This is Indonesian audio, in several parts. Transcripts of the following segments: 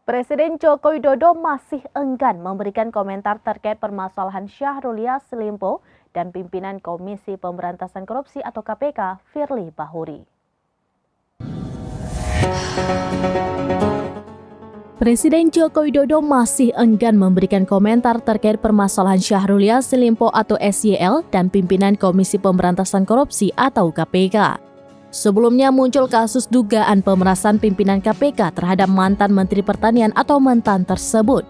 Presiden Joko Widodo masih enggan memberikan komentar terkait permasalahan Syahrul Yassin Limpo dan pimpinan Komisi Pemberantasan Korupsi atau KPK, Firly Bahuri. Presiden Joko Widodo masih enggan memberikan komentar terkait permasalahan Syahrul Yassin Limpo atau SYL dan pimpinan Komisi Pemberantasan Korupsi atau KPK. Sebelumnya muncul kasus dugaan pemerasan pimpinan KPK terhadap mantan Menteri Pertanian atau Mentan tersebut.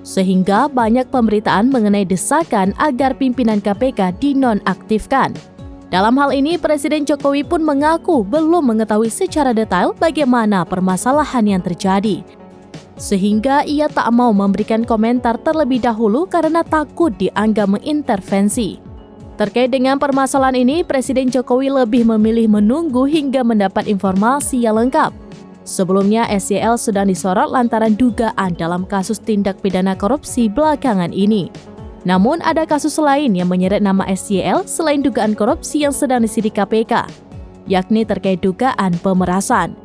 Sehingga banyak pemberitaan mengenai desakan agar pimpinan KPK dinonaktifkan. Dalam hal ini, Presiden Jokowi pun mengaku belum mengetahui secara detail bagaimana permasalahan yang terjadi. Sehingga ia tak mau memberikan komentar terlebih dahulu karena takut dianggap mengintervensi. Terkait dengan permasalahan ini, Presiden Jokowi lebih memilih menunggu hingga mendapat informasi yang lengkap. Sebelumnya, SYL sedang disorot lantaran dugaan dalam kasus tindak pidana korupsi belakangan ini. Namun, ada kasus lain yang menyeret nama SYL selain dugaan korupsi yang sedang disidik KPK, yakni terkait dugaan pemerasan.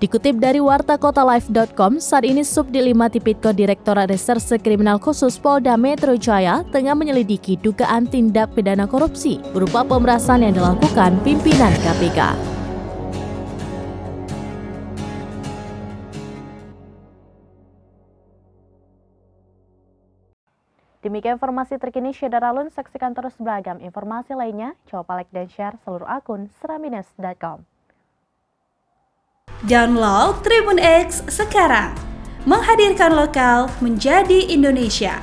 Dikutip dari wartakotalive.com, saat ini Subdit 5 Tipikor Direktorat Reserse Kriminal Khusus Polda Metro Jaya tengah menyelidiki dugaan tindak pidana korupsi berupa pemerasan yang dilakukan pimpinan KPK. Demikian informasi terkini Syedar Alun, saksikan terus beragam informasi lainnya. Coba like dan share seluruh akun seramines.com. Download Tribun X sekarang, menghadirkan lokal menjadi Indonesia.